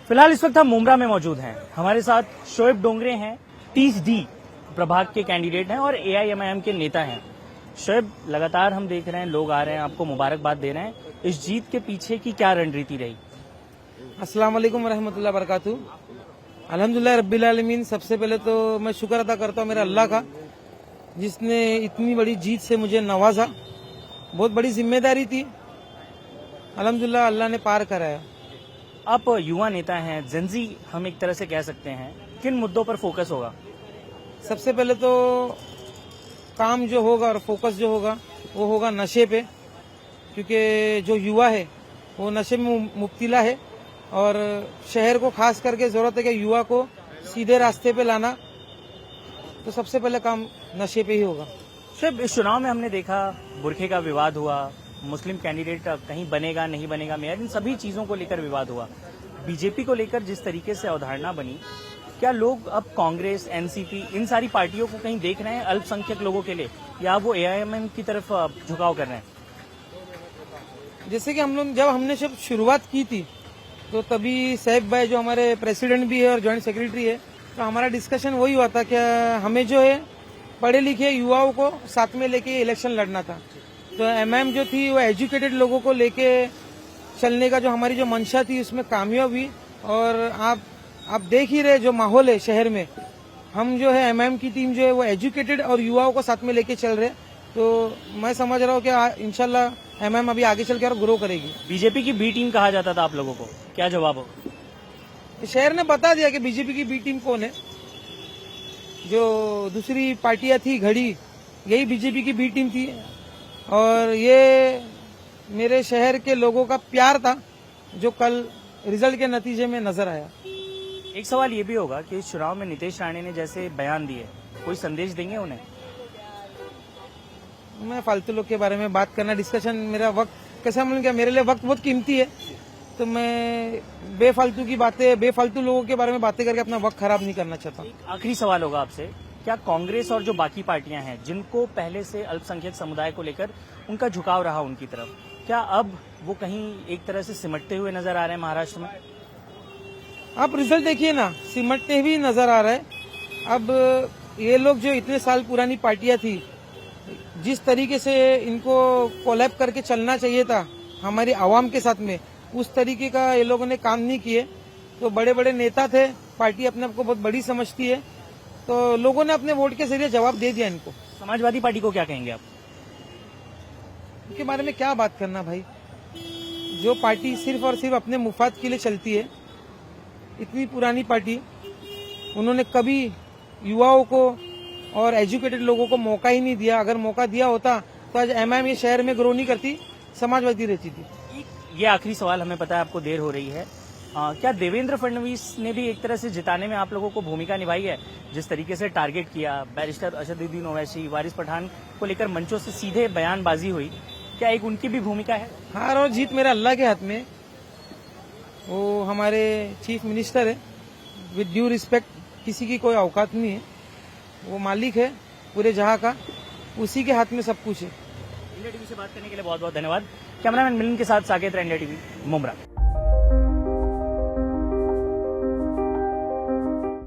फिलहाल इस वक्त हम मुमरा में मौजूद हैं। हमारे साथ शोएब डोंगरे हैं, 30D प्रभाग के कैंडिडेट हैं और AIMIM के नेता हैं। शोएब, लगातार हम देख रहे हैं लोग आ रहे हैं, आपको मुबारकबाद दे रहे हैं। इस जीत के पीछे की क्या रणनीति रही? अस्सलाम वालेकुम रहमतुल्लाह बरकातहू। अल्हम्दुलिल्लाह रब्बिल आलमीन। सबसे पहले तो मैं शुक्र अदा करता हूँ मेरे अल्लाह का, जिसने इतनी बड़ी जीत से मुझे नवाजा। बहुत बड़ी जिम्मेदारी थी, अल्हम्दुलिल्लाह अल्लाह ने पार कराया। आप युवा नेता हैं, जेनजी हम एक तरह से कह सकते हैं, किन मुद्दों पर फोकस होगा? सबसे पहले तो काम जो होगा और फोकस जो होगा वो होगा नशे पे, क्योंकि जो युवा है वो नशे में मुब्तला है और शहर को खास करके जरूरत है कि युवा को सीधे रास्ते पे लाना। तो सबसे पहले काम नशे पे ही होगा। शोएब, इस चुनाव में हमने देखा बुरखे का विवाद हुआ, मुस्लिम कैंडिडेट कहीं बनेगा नहीं बनेगा मेयर, इन सभी चीजों को लेकर विवाद हुआ। बीजेपी को लेकर जिस तरीके से अवधारणा बनी, क्या लोग अब कांग्रेस, एनसीपी इन सारी पार्टियों को कहीं देख रहे हैं अल्पसंख्यक लोगों के लिए, या वो AIMIM की तरफ झुकाव कर रहे हैं? जैसे कि हम लोग जब हमने जब शुरुआत की थी तो तभी सैफ भाई जो हमारे प्रेसिडेंट भी है और जॉइंट सेक्रेटरी है, तो हमारा डिस्कशन वही हुआ था कि हमें जो है पढ़े लिखे युवाओं को साथ में लेके इलेक्शन लड़ना था। तो MM जो थी वो एजुकेटेड लोगों को लेके चलने का जो हमारी जो मंशा थी उसमें कामयाब हुई। और आप देख ही रहे जो माहौल है शहर में, हम जो है MM की टीम जो है वो एजुकेटेड और युवाओं को साथ में लेके चल रहे। तो मैं समझ रहा हूँ कि इंशाल्लाह MM अभी आगे चल के और ग्रो करेगी। बीजेपी की बी टीम कहा जाता था आप लोगों को, क्या जवाब हो? शहर ने बता दिया कि बीजेपी की बी टीम कौन है। जो दूसरी पार्टियां थी घड़ी, यही बीजेपी की बी टीम थी। और ये मेरे शहर के लोगों का प्यार था जो कल रिजल्ट के नतीजे में नजर आया। एक सवाल ये भी होगा कि इस चुनाव में नितेश राणे ने जैसे बयान दिए, कोई संदेश देंगे उन्हें? मैं फालतू लोग के बारे में बात करना, डिस्कशन, मेरा वक्त कैसा मिल गया, मेरे लिए वक्त बहुत कीमती है। तो मैं बेफालतू की बातें, बेफालतू लोगों के बारे में बातें करके अपना वक्त खराब नहीं करना चाहता। आखिरी सवाल होगा आपसे, क्या कांग्रेस और जो बाकी पार्टियां हैं जिनको पहले से अल्पसंख्यक समुदाय को लेकर उनका झुकाव रहा उनकी तरफ, क्या अब वो कहीं एक तरह से सिमटते हुए नजर आ रहे हैं महाराष्ट्र में? आप रिजल्ट देखिए ना, सिमटते हुए नजर आ रहा है। अब ये लोग जो इतने साल पुरानी पार्टियां थी, जिस तरीके से इनको कोलैब करके चलना चाहिए था हमारी आवाम के साथ में, उस तरीके का ये लोगों ने काम नहीं किए। तो बड़े बड़े नेता थे, पार्टी अपने आप को बहुत बड़ी समझती है, तो लोगों ने अपने वोट के जरिए जवाब दे दिया इनको। समाजवादी पार्टी को क्या कहेंगे आप? उनके बारे में क्या बात करना भाई, जो पार्टी सिर्फ और सिर्फ अपने मुफाद के लिए चलती है, इतनी पुरानी पार्टी, उन्होंने कभी युवाओं को और एजुकेटेड लोगों को मौका ही नहीं दिया। अगर मौका दिया होता तो आज MM ये शहर में ग्रो नहीं करती, समाजवादी रहती थी। ये आखिरी सवाल, हमें पता है आपको देर हो रही है, क्या देवेंद्र फडणवीस ने भी एक तरह से जिताने में आप लोगों को भूमिका निभाई है? जिस तरीके से टारगेट किया, बैरिस्टर असदुद्दीन ओवैसी, वारिस पठान को लेकर मंचों से सीधे बयानबाजी हुई, क्या एक उनकी भी भूमिका है? हार और जीत मेरा अल्लाह के हाथ में। वो हमारे चीफ मिनिस्टर है, विद ड्यू रिस्पेक्ट, किसी की कोई औकात नहीं है, वो मालिक है पूरे जहां का, उसी के हाथ में सब कुछ है। इंडिया टीवी से बात करने के लिए बहुत बहुत धन्यवाद। कैमरामैन मिलन के साथ साकेत, इंडिया टीवी, मुमरा।